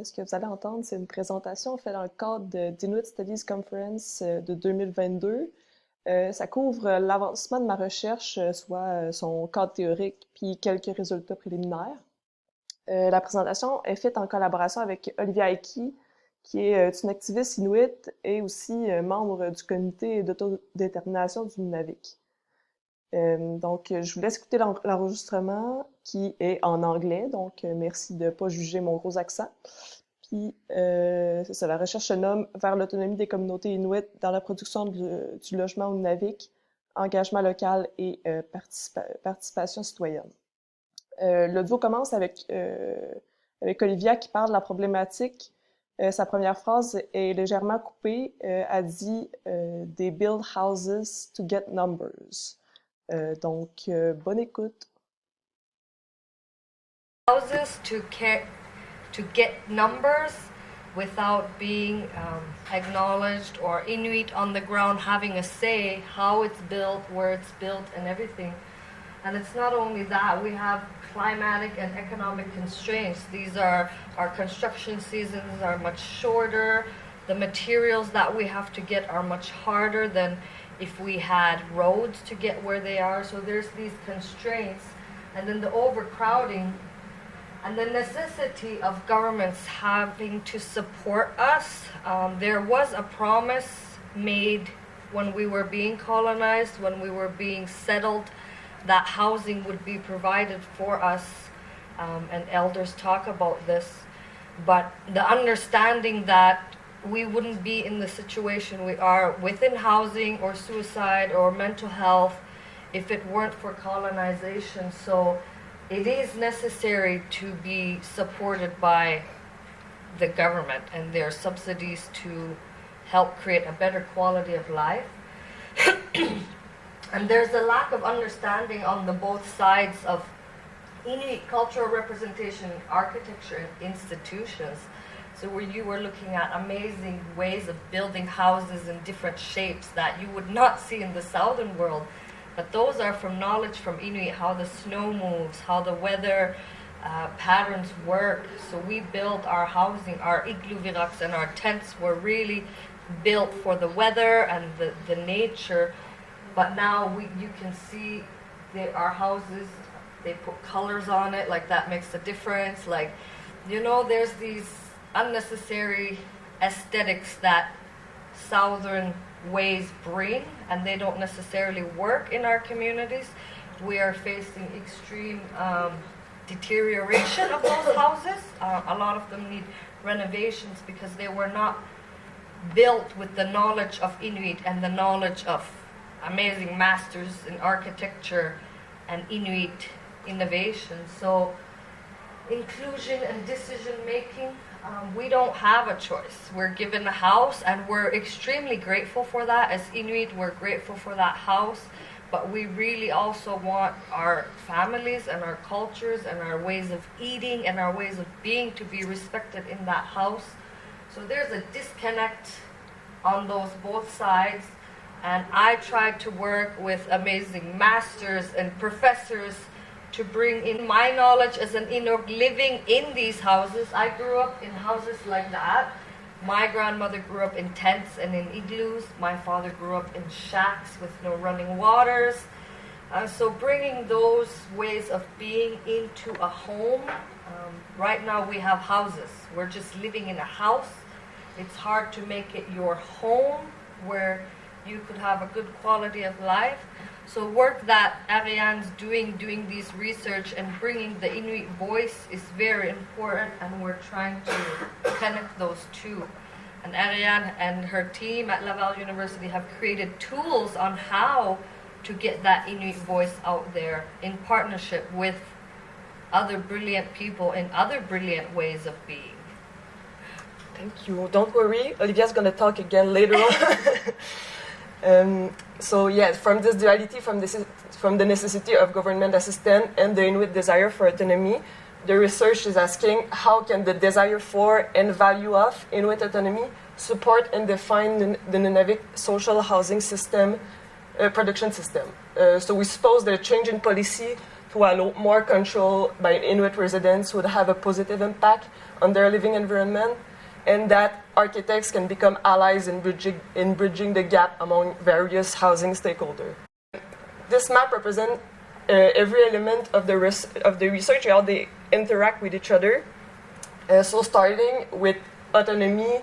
Ce que vous allez entendre, c'est une présentation faite dans le cadre d'Inuit Studies Conference de 2022. Ça couvre l'avancement de ma recherche, soit son cadre théorique, puis quelques résultats préliminaires. La présentation est faite en collaboration avec Olivia Ikey, qui est une activiste inuit et aussi membre du comité d'autodétermination du Nunavik. Donc, je vous laisse écouter l'enregistrement qui est en anglais, donc merci de ne pas juger mon gros accent. Puis, c'est ça, la recherche se nomme « Vers l'autonomie des communautés inuites dans la production du logement au Nunavik, engagement local et participation citoyenne ». L'audio commence avec Olivia qui parle de la problématique. Sa première phrase est légèrement coupée. Elle dit « They build houses to get numbers ». Donc, bonne écoute. Houses to get numbers without being acknowledged, or Inuit on the ground having a say how it's built, where it's built, and everything. And it's not only that, we have climatic and economic constraints. These are, our construction seasons are much shorter. The materials that we have to get are much harder than if we had roads to get where they are. So there's these constraints, and then the overcrowding and the necessity of governments having to support us. There was a promise made when we were being colonized, when we were being settled, that housing would be provided for us, and elders talk about this. But the understanding that we wouldn't be in the situation we are within housing or suicide or mental health if it weren't for colonization. So it is necessary to be supported by the government and their subsidies to help create a better quality of life. And there's a lack of understanding on the both sides of Inuit cultural representation, architecture, and institutions. So where you were looking at amazing ways of building houses in different shapes that you would not see in the southern world. But those are from knowledge from Inuit, how the snow moves, how the weather patterns work. So we built our housing, our igloo viraks and our tents were really built for the weather and the nature. But now you can see our houses, they put colors on it, like that makes a difference. Like, you know, there's these unnecessary aesthetics that southern ways bring, and they don't necessarily work in our communities. We are facing extreme deterioration of those houses. A lot of them need renovations because they were not built with the knowledge of Inuit and the knowledge of amazing masters in architecture and Inuit innovation. So inclusion and decision making, we don't have a choice. We're given a house and we're extremely grateful for that. As Inuit, we're grateful for that house, but we really also want our families and our cultures and our ways of eating and our ways of being to be respected in that house. So there's a disconnect on those both sides, and I tried to work with amazing masters and professors to bring in my knowledge as an Inuit living in these houses. I grew up in houses like that. My grandmother grew up in tents and in igloos. My father grew up in shacks with no running waters. So bringing those ways of being into a home. Right now we have houses. We're just living in a house. It's hard to make it your home where you could have a good quality of life. So work that Arianne's doing these research and bringing the Inuit voice is very important, and we're trying to connect those two. And Arianne and her team at Laval University have created tools on how to get that Inuit voice out there in partnership with other brilliant people in other brilliant ways of being. Thank you. Don't worry, Olivia's going to talk again later on. So yeah, from this duality, from the necessity of government assistance and the Inuit desire for autonomy, the research is asking how can the desire for and value of Inuit autonomy support and define the Nunavik social housing system, production system. So we suppose that a change in policy to allow more control by Inuit residents would have a positive impact on their living environment, and that architects can become allies in bridging the gap among various housing stakeholders. This map represents every element of the research, how they interact with each other. So starting with autonomy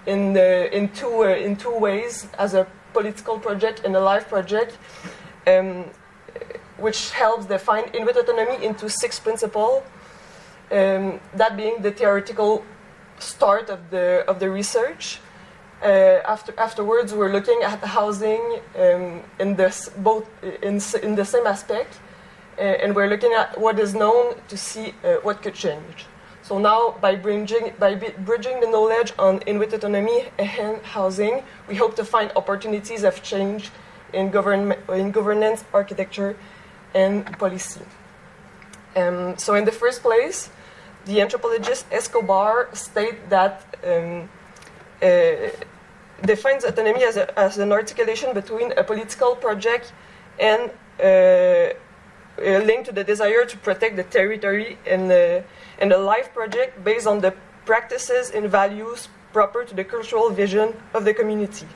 in two ways, as a political project and a life project, which helps define Inuit autonomy into 6 principles, that being the theoretical start of the research. Afterwards, we're looking at housing in the same aspect, and we're looking at what is known to see what could change. So now, by bridging the knowledge on Inuit autonomy and housing, we hope to find opportunities of change in governance, architecture, and policy. So in the first place, the anthropologist Escobar states that defines autonomy as an articulation between a political project and linked to the desire to protect the territory and a life project based on the practices and values proper to the cultural vision of the community.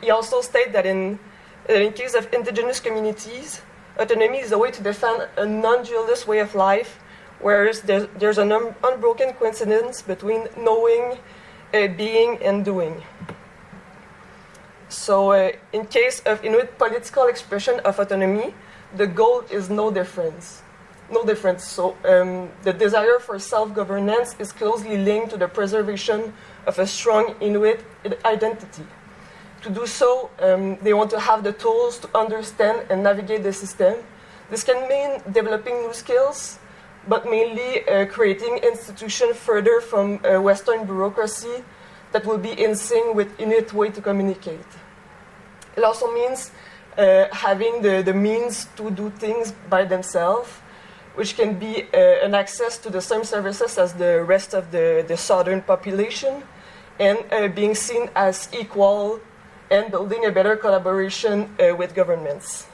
He also states that in case of indigenous communities, autonomy is a way to defend a non-dualist way of life, whereas there's an unbroken coincidence between knowing, being, and doing. So in case of Inuit political expression of autonomy, the goal is no difference. So the desire for self-governance is closely linked to the preservation of a strong Inuit identity. To do so, they want to have the tools to understand and navigate the system. This can mean developing new skills, but mainly creating institutions further from Western bureaucracy that will be in sync with Inuit way to communicate. It also means having the means to do things by themselves, which can be an access to the same services as the rest of the southern population, and being seen as equal and building a better collaboration with governments.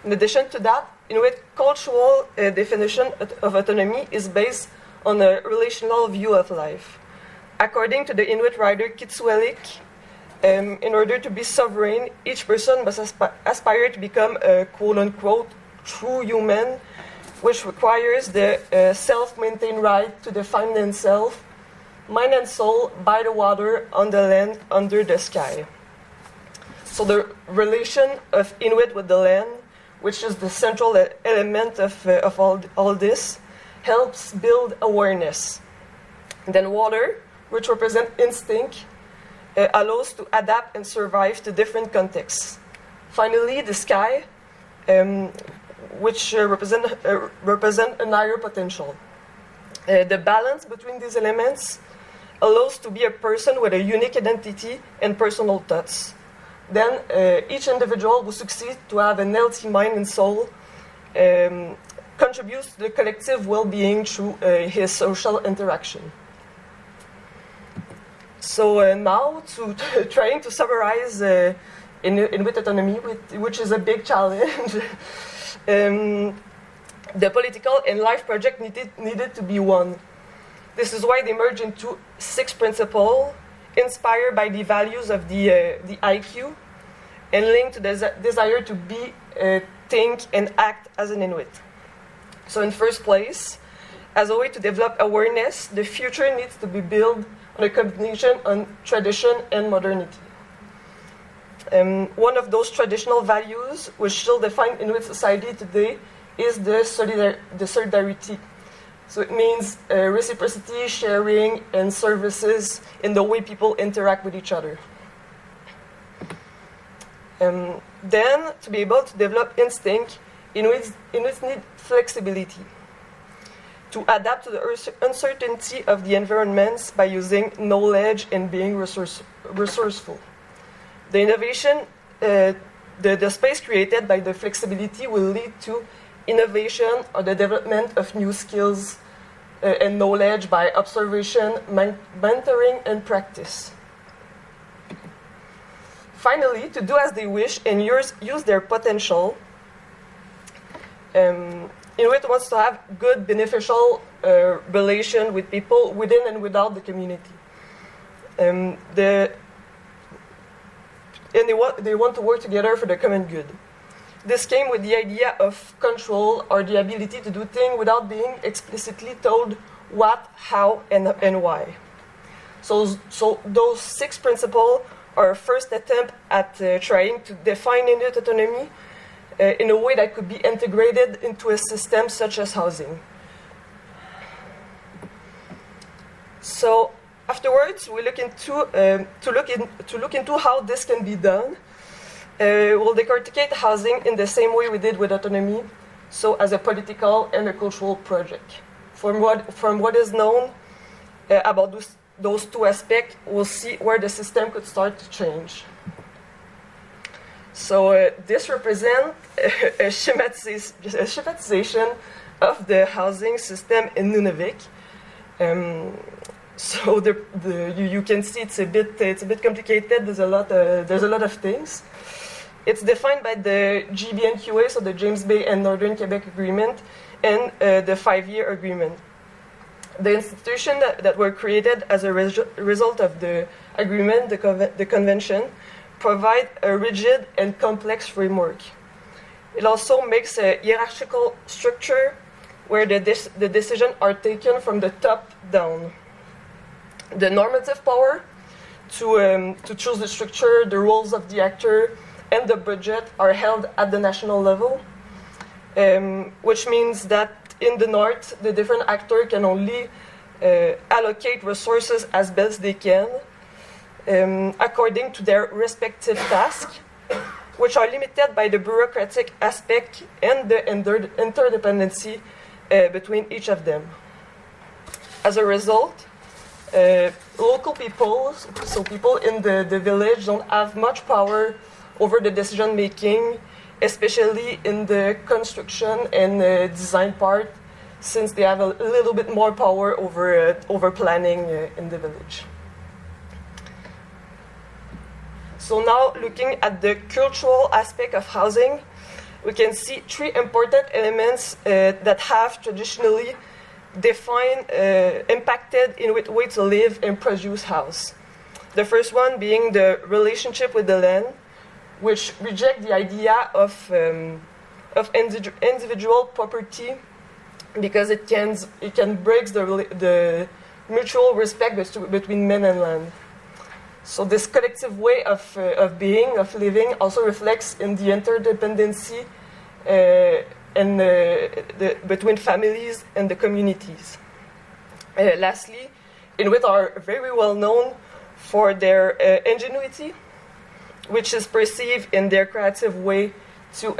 In addition to that, Inuit cultural definition of autonomy is based on a relational view of life. According to the Inuit writer Kitsuelik, in order to be sovereign, each person must aspire to become a quote-unquote true human, which requires the self-maintained right to define themselves, mind and soul, by the water, on the land, under the sky. So the relation of Inuit with the land, which is the central element of all this, helps build awareness. And then water, which represents instinct, allows to adapt and survive to different contexts. Finally, the sky, which represent a higher potential. The balance between these elements allows to be a person with a unique identity and personal thoughts. Then each individual who succeeds to have a healthy mind and soul contributes to the collective well-being through his social interaction. So now, trying to summarize Inuit autonomy, which is a big challenge, the political and life project needed to be one. This is why they merge into 6 principles, inspired by the values of the IQ, and linked to the desire to be, think, and act as an Inuit. So in first place, as a way to develop awareness, the future needs to be built on a combination of tradition and modernity. One of those traditional values, which still define Inuit society today, is the solidarity. So it means reciprocity, sharing, and services in the way people interact with each other. Then, to be able to develop instinct, Inuits need flexibility to adapt to the uncertainty of the environments by using knowledge and being resourceful. The innovation, the space created by the flexibility will lead to innovation or the development of new skills and knowledge by observation, mentoring, and practice. Finally, to do as they wish and use their potential, Inuit wants to have good, beneficial relation with people within and without the community. They want to work together for the common good. This came with the idea of control, or the ability to do things without being explicitly told what, how, and why. So those 6 principles are a first attempt at trying to define Inuit autonomy in a way that could be integrated into a system such as housing. So afterwards, we look into how this can be done. We'll decorticate housing in the same way we did with autonomy, so as a political and a cultural project. From what is known about those 2 aspects, we'll see where the system could start to change. So this represents a schematization of the housing system in Nunavik. So you can see it's a bit complicated. There's a lot of things. It's defined by the GBNQA, so the James Bay and Northern Quebec Agreement, and the 5-year agreement. The institutions that were created as a result of the agreement, the convention, provide a rigid and complex framework. It also makes a hierarchical structure where the decisions are taken from the top down. The normative power to choose the structure, the roles of the actor, and the budget are held at the national level, which means that in the north, the different actors can only allocate resources as best they can, according to their respective tasks, which are limited by the bureaucratic aspect and the interdependency between each of them. As a result, local people, so people in the village, don't have much power over the decision making, especially in the construction and design part, since they have a little bit more power over planning in the village. So now, looking at the cultural aspect of housing, we can see 3 important elements that have traditionally impacted Inuit way to live and produce house. The first one being the relationship with the land, which reject the idea of individual property because it can break the mutual respect between men and land. So this collective way of living also reflects in the interdependency between families and the communities. Lastly, Inuit are very well known for their ingenuity, which is perceived in their creative way to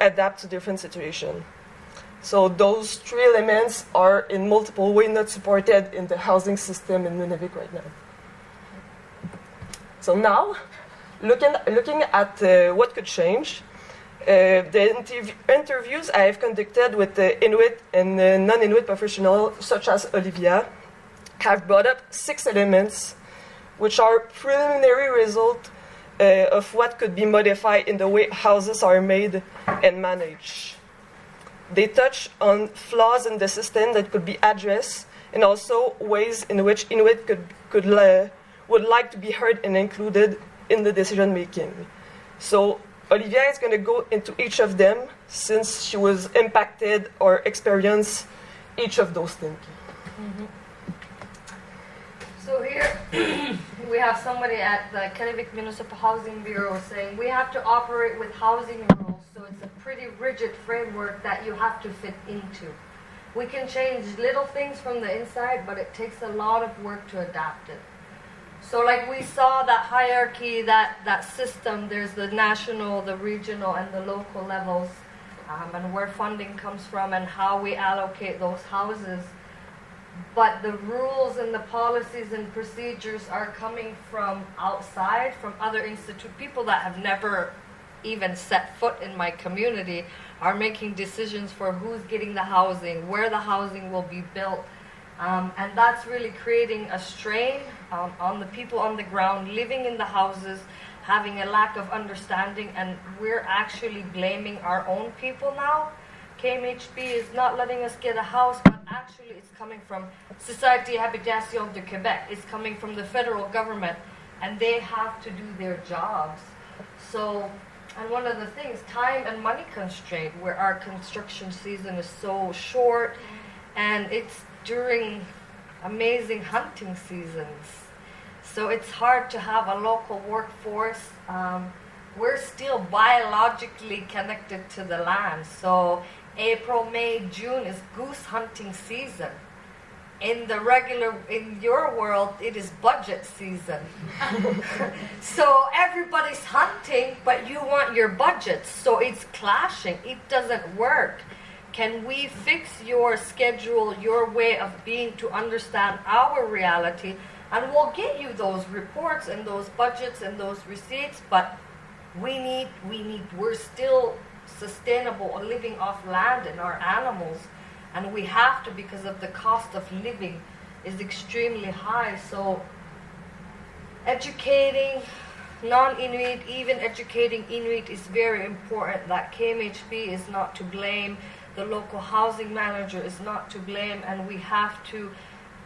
adapt to different situations. So those 3 elements are in multiple ways not supported in the housing system in Nunavik right now. So now, looking at what could change, the interviews I have conducted with the Inuit and non-Inuit professionals, such as Olivia, have brought up 6 elements, which are preliminary result of what could be modified in the way houses are made and managed. They touch on flaws in the system that could be addressed, and also ways in which Inuit would like to be heard and included in the decision making. So Olivia is going to go into each of them, since she was impacted or experienced each of those things. Mm-hmm. So here we have somebody at the Nunavik Municipal Housing Bureau saying we have to operate with housing rules, so it's a pretty rigid framework that you have to fit into. We can change little things from the inside, but it takes a lot of work to adapt it. So like we saw that hierarchy, that system, there's the national, the regional, and the local levels, and where funding comes from and how we allocate those houses. But the rules and the policies and procedures are coming from outside, from other people that have never even set foot in my community are making decisions for who's getting the housing, where the housing will be built. And that's really creating a strain on the people on the ground living in the houses, having a lack of understanding, and we're actually blaming our own people now. KMHB is not letting us get a house, but actually it's coming from Société Habitation de Québec. It's coming from the federal government, and they have to do their jobs. So, and one of the things, time and money constraint, where our construction season is so short, and it's during amazing hunting seasons. So it's hard to have a local workforce. We're still biologically connected to the land. So April, May, June is goose hunting season. In your world, it is budget season. So everybody's hunting, but you want your budgets. So it's clashing. It doesn't work. Can we fix your schedule, your way of being to understand our reality? And we'll get you those reports and those budgets and those receipts, but we're still sustainable or living off land and our animals, and we have to, because of the cost of living is extremely high. So educating non-Inuit, even educating Inuit, is very important. That KMHB is not to blame, the local housing manager is not to blame, and we have to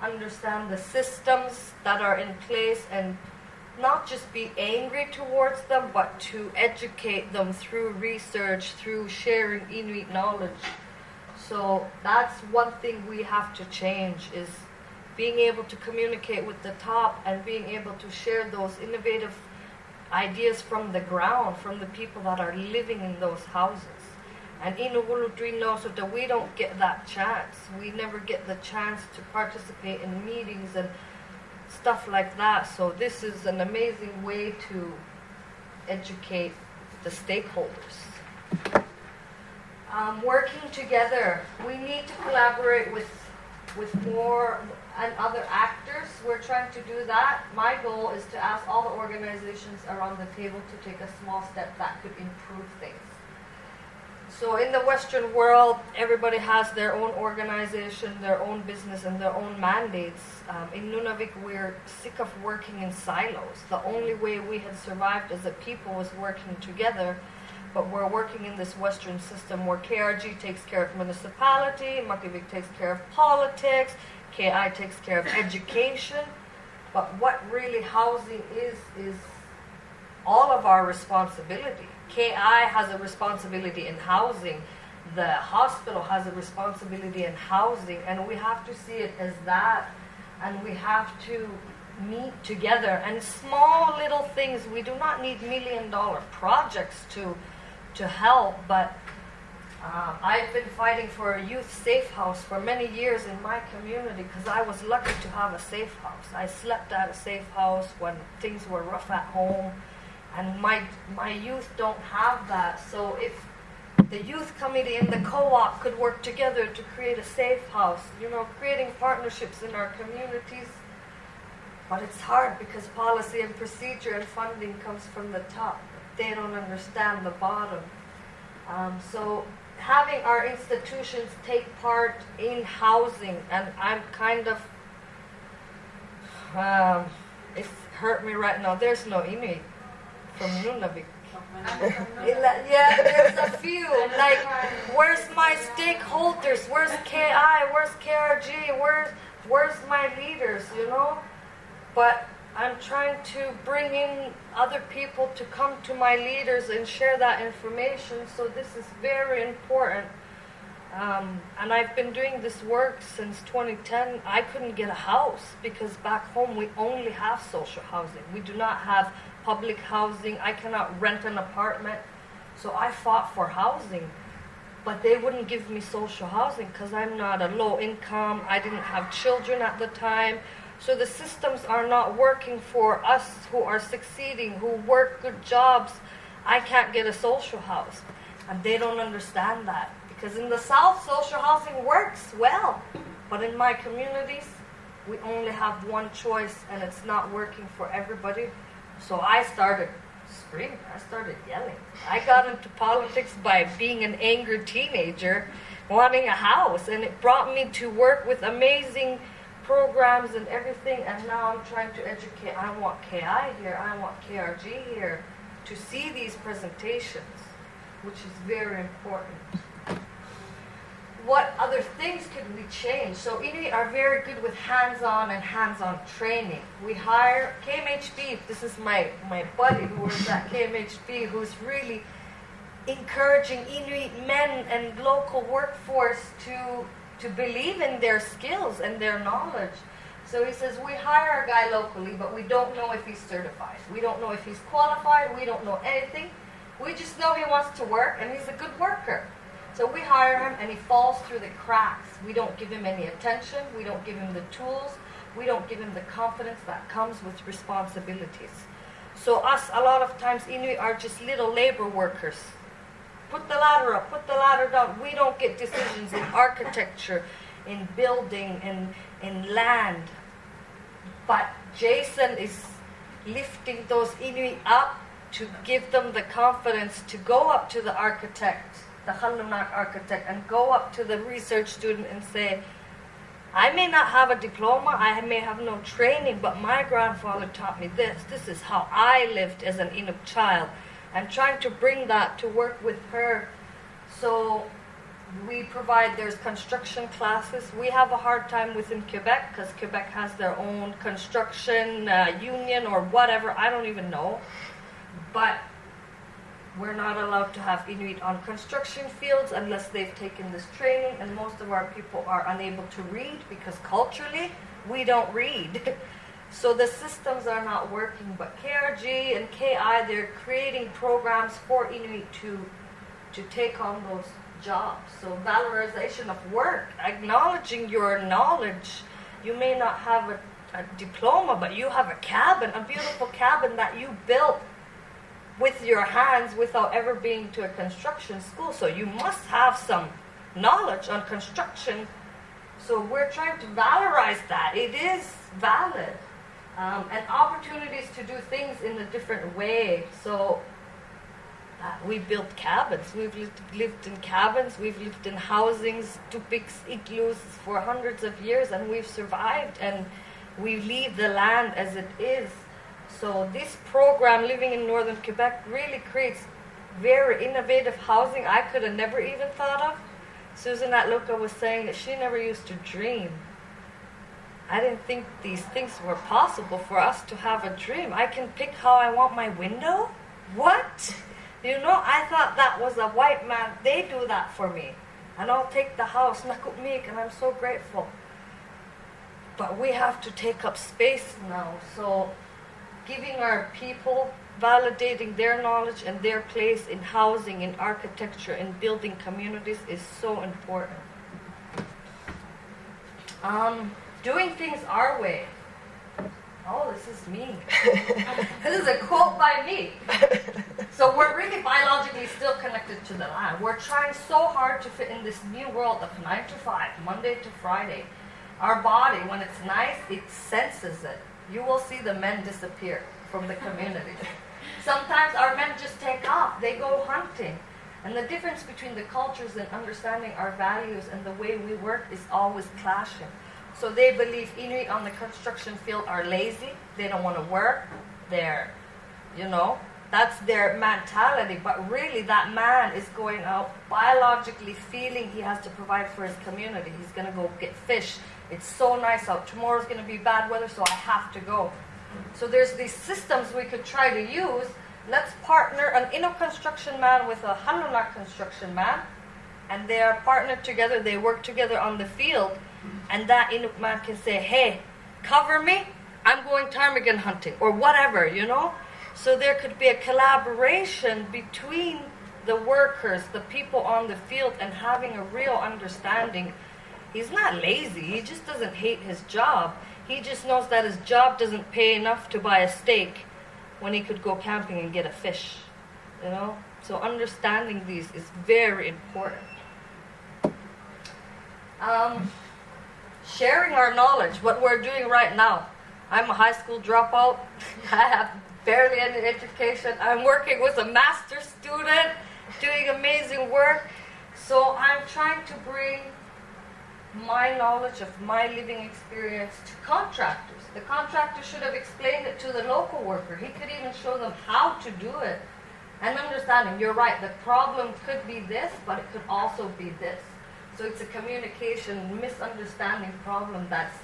understand the systems that are in place and not just be angry towards them, but to educate them through research, through sharing Inuit knowledge. So that's one thing we have to change, is being able to communicate with the top and being able to share those innovative ideas from the ground, from the people that are living in those houses. And knows that we don't get that chance. We never get the chance to participate in meetings and stuff like that. So this is an amazing way to educate the stakeholders. Working together, we need to collaborate with more and other actors. We're trying to do that. My goal is to ask all the organizations around the table to take a small step that could improve things. So in the Western world, everybody has their own organization, their own business, and their own mandates. In Nunavik, we're sick of working in silos. The only way we had survived as a people was working together, but we're working in this Western system where KRG takes care of municipality, Makivik takes care of politics, KI takes care of education. But what really housing is all of our responsibility. KI has a responsibility in housing. The hospital has a responsibility in housing, and we have to see it as that, and we have to meet together. And small little things, we do not need million-dollar projects to help, but I've been fighting for a youth safe house for many years in my community because I was lucky to have a safe house. I slept at a safe house when things were rough at home. And my youth don't have that. So if the youth committee and the co-op could work together to create a safe house, creating partnerships in our communities. But it's hard because policy and procedure and funding comes from the top. They don't understand the bottom. So having our institutions take part in housing, and I'm kind of, it's hurt me right now. There's no Inuit from Nunavik. Yeah, there's a few. Like, where's my stakeholders? Where's KI? Where's KRG? Where's my leaders? But I'm trying to bring in other people to come to my leaders and share that information. So this is very important. And I've been doing this work since 2010. I couldn't get a house because back home we only have social housing. We do not have public housing. I cannot rent an apartment. So I fought for housing, but they wouldn't give me social housing because I'm not a low income. I didn't have children at the time. So the systems are not working for us who are succeeding, who work good jobs. I can't get a social house. And they don't understand that. Because in the South, social housing works well. But in my communities, we only have one choice and it's not working for everybody. So I started screaming. I started yelling. I got into politics by being an angry teenager, wanting a house. And it brought me to work with amazing programs and everything. And now I'm trying to educate. I want KI here. I want KRG here to see these presentations, which is very important. what other things could we change? So Inuit are very good with hands-on and hands-on training. We hire KMHB, this is my buddy who works at KMHB, who's really encouraging Inuit men and local workforce to believe in their skills and their knowledge. So he says, we hire a guy locally, but we don't know if he's certified. We don't know if he's qualified. We don't know anything. We just know he wants to work, and he's a good worker. So we hire him, and he falls through the cracks. We don't give him any attention. We don't give him the tools. We don't give him the confidence that comes with responsibilities. So us, a lot of times, Inuit are just little labor workers. Put the ladder up, put the ladder down. We don't get decisions in architecture, in building, in land. But Jason is lifting those Inuit up to give them the confidence to go up to the architect, the Halunak architect, and go up to the research student and say, I may not have a diploma, I may have no training, but my grandfather taught me this. This is how I lived as an Inuit child. I'm trying to bring that to work with her. So we provide, there's construction classes. We have a hard time within Quebec because Quebec has their own construction union or whatever, I don't even know. But we're not allowed to have Inuit on construction fields unless they've taken this training, and most of our people are unable to read because culturally we don't read. So the systems are not working, but KRG and KI, they're creating programs for Inuit to take on those jobs. So valorization of work, acknowledging your knowledge. You may not have a diploma, but you have a cabin, a beautiful cabin that you built with your hands without ever being to a construction school. So you must have some knowledge on construction. So we're trying to valorize that. It is valid. And opportunities to do things in a different way. So we built cabins. We've lived in cabins. We've lived in housings, tupiks, igloos for hundreds of years, and we've survived. And we leave the land as it is. So this program, Living in Northern Quebec, really creates very innovative housing I could have never even thought of. Susan at Luca was saying that she never used to dream. I didn't think these things were possible for us to have a dream. I can pick how I want my window? What? You know, I thought that was a white man. They do that for me. And I'll take the house, nakupmik, and I'm so grateful. But we have to take up space now. So giving our people, validating their knowledge and their place in housing, in architecture, in building communities is so important. Doing things our way. Oh, this is me. This is a quote by me. So we're really biologically still connected to the land. We're trying so hard to fit in this new world of 9 to 5, Monday to Friday. Our body, when it's nice, it senses it. You will see the men disappear from the community. Sometimes our men just take off. They go hunting. And the difference between the cultures and understanding our values and the way we work is always clashing. So they believe Inuit on the construction field are lazy. They don't want to work. They're, that's their mentality. But really, that man is going out biologically feeling he has to provide for his community. He's going to go get fish. It's so nice out. Tomorrow's going to be bad weather, so I have to go. So there's these systems we could try to use. Let's partner an Inuit construction man with a Halunak construction man. And they are partnered together. They work together on the field. And that Inuit man can say, hey, cover me, I'm going ptarmigan hunting, or whatever, So there could be a collaboration between the workers, the people on the field, and having a real understanding. He's not lazy, he just doesn't hate his job. He just knows that his job doesn't pay enough to buy a steak when he could go camping and get a fish, So understanding these is very important. Sharing our knowledge, what we're doing right now. I'm a high school dropout. I have barely any education. I'm working with a master's student, doing amazing work. So I'm trying to bring my knowledge of my living experience to contractors. The contractor should have explained it to the local worker. He could even show them how to do it. And understanding, you're right, the problem could be this, but it could also be this. So it's a communication misunderstanding problem that's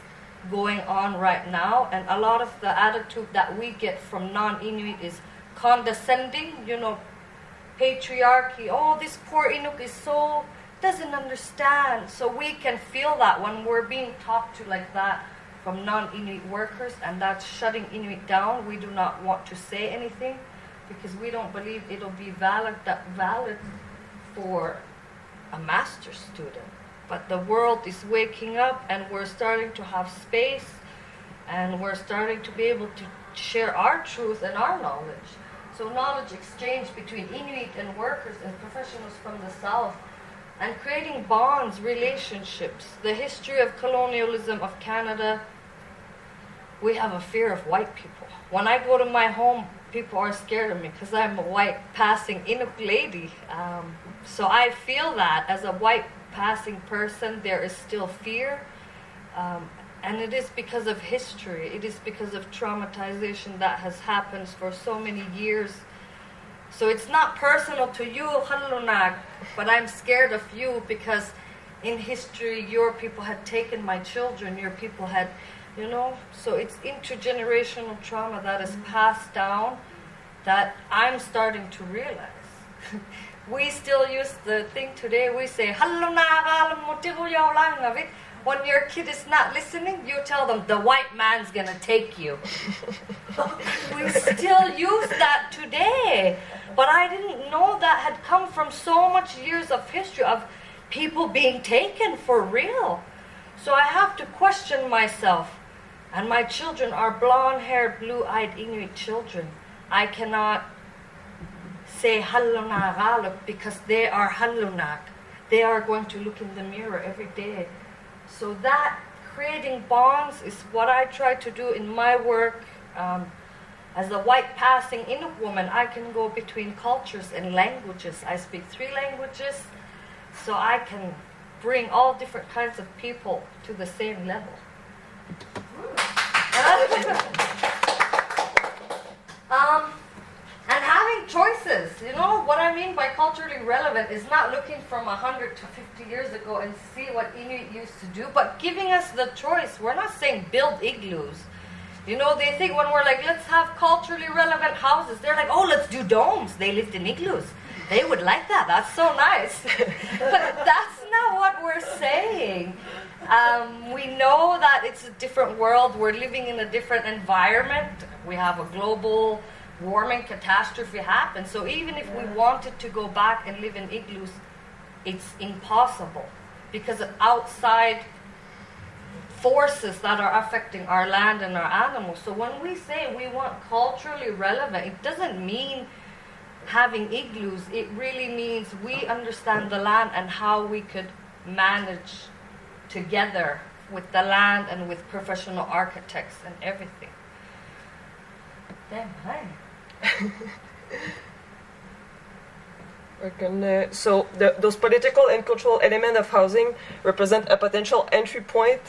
going on right now, and a lot of the attitude that we get from non-Inuit is condescending, patriarchy. Oh, this poor Inuk is so doesn't understand. So we can feel that when we're being talked to like that from non-Inuit workers, and that's shutting Inuit down. We do not want to say anything because we don't believe it'll be valid for a master's student. But the world is waking up, and we're starting to have space, and we're starting to be able to share our truth and our knowledge. So knowledge exchange between Inuit and workers and professionals from the South, and creating bonds, relationships. The history of colonialism of Canada, we have a fear of white people. When I go to my home, people are scared of me because I'm a white passing Inuk lady. So I feel that as a white passing person, there is still fear. And it is because of history. It is because of traumatization that has happened for so many years. So it's not personal to you, Halunak, but I'm scared of you because in history your people had taken my children, your people had, so it's intergenerational trauma that is passed down that I'm starting to realize. We still use the thing today, we say, when your kid is not listening, you tell them, the white man's gonna take you. We still use that today. But I didn't know that had come from so much years of history of people being taken for real. So I have to question myself. And my children are blonde-haired, blue-eyed Inuit children. I cannot say Halunak because they are Halunak. They are going to look in the mirror every day. So that creating bonds is what I try to do in my work. As a white passing Inuk woman, I can go between cultures and languages. I speak 3 languages, so I can bring all different kinds of people to the same level. And having choices, what I mean by culturally relevant is not looking from 100 to 50 years ago and see what Inuit used to do, but giving us the choice. We're not saying build igloos. They think when we're like, let's have culturally relevant houses, they're like, oh, let's do domes. They lived in igloos. They would like that. That's so nice. But that's not what we're saying. We know that it's a different world. We're living in a different environment. We have a global warming catastrophe happen. So even if we wanted to go back and live in igloos, it's impossible because of outside forces that are affecting our land and our animals. So when we say we want culturally relevant, it doesn't mean having igloos. It really means we understand the land and how we could manage together with the land and with professional architects and everything. Damn, hi. Those political and cultural elements of housing represent a potential entry point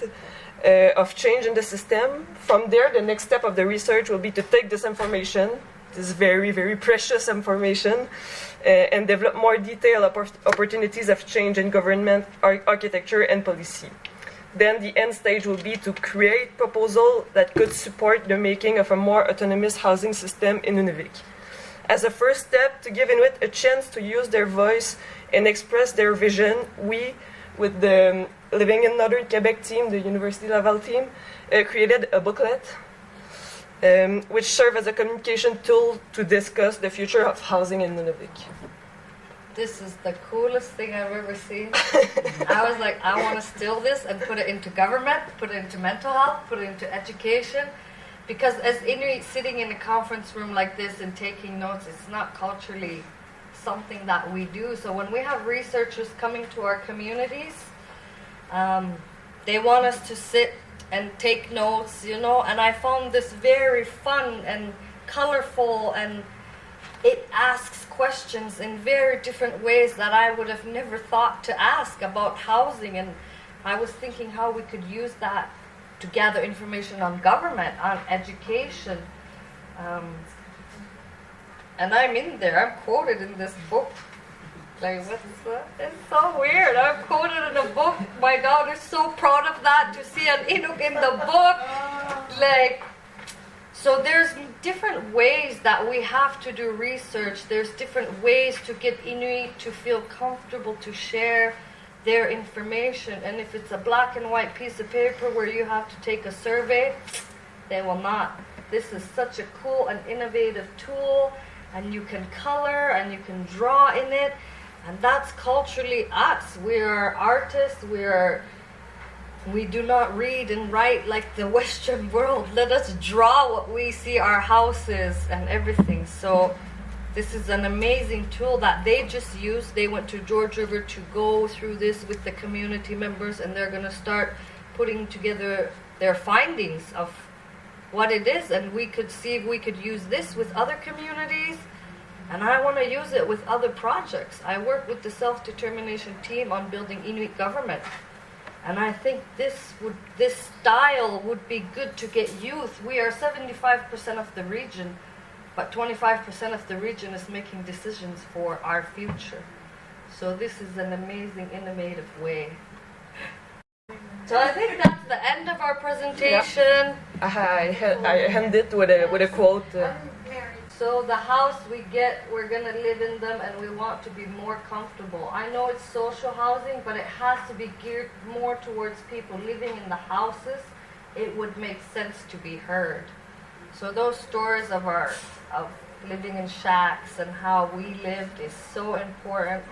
of change in the system. From there, the next step of the research will be to take this information, this very, very precious information, and develop more detailed opportunities of change in government, architecture, and policy. Then the end stage will be to create proposals that could support the making of a more autonomous housing system in Nunavik. As a first step, to give Inuit a chance to use their voice and express their vision, we, with the Living in Northern Quebec team, the University Laval team, created a booklet which served as a communication tool to discuss the future of housing in Nunavik. This is the coolest thing I've ever seen. I was like, I want to steal this and put it into government, put it into mental health, put it into education. Because as Inuit sitting in a conference room like this and taking notes, it's not culturally something that we do. So when we have researchers coming to our communities, they want us to sit and take notes, and I found this very fun and colorful, and it asks questions in very different ways that I would have never thought to ask about housing. And I was thinking how we could use that to gather information on government, on education. And I'm in there, I'm quoted in this book. Like, what's that? It's so weird. I've quoted in a book. My daughter's so proud of that, to see an Inuk in the book. Like, so there's different ways that we have to do research. There's different ways to get Inuit to feel comfortable to share their information. And if it's a black and white piece of paper where you have to take a survey, they will not. This is such a cool and innovative tool, and you can color and you can draw in it, and that's culturally us. We are artists. We do not read and write like the Western world. Let us draw what we see, our houses and everything. So this is an amazing tool that they just used. They went to George River to go through this with the community members, and they're going to start putting together their findings of what it is, and we could see if we could use this with other communities, and I want to use it with other projects. I work with the self-determination team on building Inuit government, and I think this style would be good to get youth. We are 75% of the region, but 25% of the region is making decisions for our future. So this is an amazing, innovative way. So I think that's the end of our presentation. Yeah. I end it with a quote. So the house we get, we're going to live in them, and we want to be more comfortable. I know it's social housing, but it has to be geared more towards people living in the houses. It would make sense to be heard. So those stories of living in shacks and how we lived is so important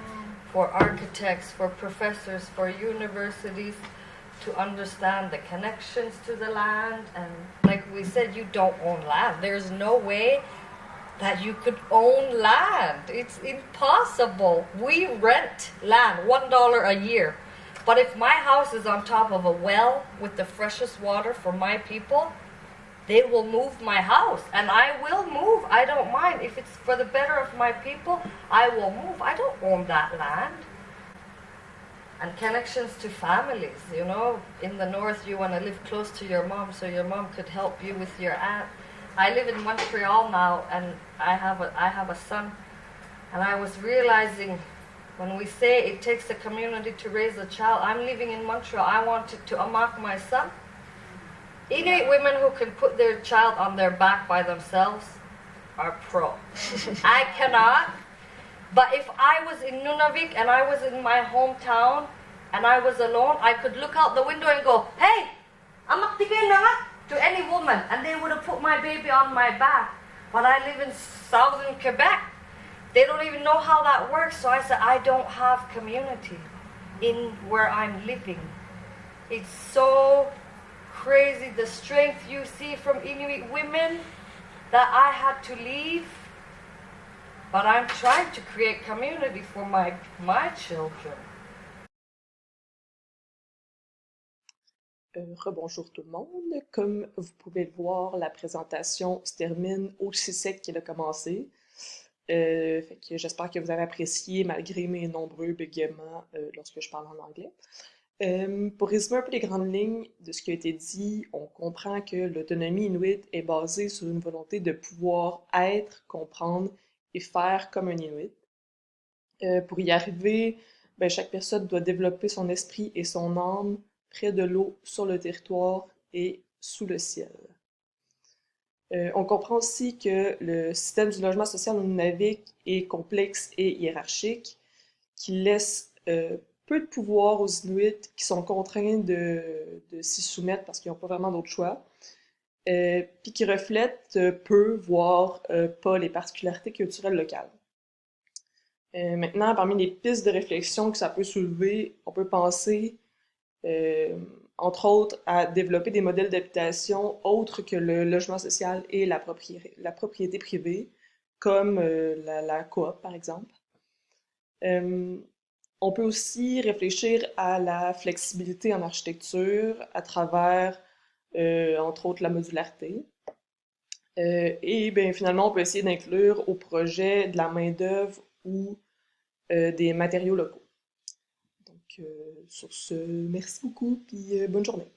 for architects, for professors, for universities, to understand the connections to the land. And like we said, you don't own land. There's no way that you could own land. It's impossible. We rent land, $1 a year. But if my house is on top of a well with the freshest water for my people, they will move my house, and I will move. I don't mind. If it's for the better of my people, I will move. I don't own that land. And connections to families, you know. In the north, you want to live close to your mom so your mom could help you with your aunt. I live in Montreal now, and I have a son. And I was realizing, when we say it takes a community to raise a child, I'm living in Montreal. I wanted to amak my son. Inuit women who can put their child on their back by themselves are pro. I cannot. But if I was in Nunavik and I was in my hometown and I was alone, I could look out the window and go, "Hey, amak tigay na nga," to any woman, and they would have put my baby on my back. But I live in southern Quebec. They don't even know how that works. So I said, I don't have community in where I'm living. It's so crazy, the strength you see from Inuit women, that I had to leave. But I'm trying to create community for my children. Rebonjour tout le monde. Comme vous pouvez le voir, la présentation se termine aussi sec qu'elle a commencé. Fait que j'espère que vous avez apprécié malgré mes nombreux bégaiements lorsque je parle en anglais. Pour résumer un peu les grandes lignes de ce qui a été dit, on comprend que l'autonomie inuit est basée sur une volonté de pouvoir être, comprendre et faire comme un Inuit. Pour y arriver, chaque personne doit développer son esprit et son âme près de l'eau, sur le territoire et sous le ciel. On comprend aussi que le système du logement social au Nunavik est complexe et hiérarchique, qui laisse peu de pouvoir aux Inuits qui sont contraints de s'y soumettre parce qu'ils n'ont pas vraiment d'autre choix, puis qui reflètent peu, voire pas, les particularités culturelles locales. Maintenant, parmi les pistes de réflexion que ça peut soulever, on peut penser entre autres, à développer des modèles d'habitation autres que le logement social et la propriété privée, comme la coop, par exemple. On peut aussi réfléchir à la flexibilité en architecture à travers, entre autres, la modularité. Et finalement, on peut essayer d'inclure au projet de la main-d'œuvre ou des matériaux locaux. Sur ce, merci beaucoup, puis bonne journée.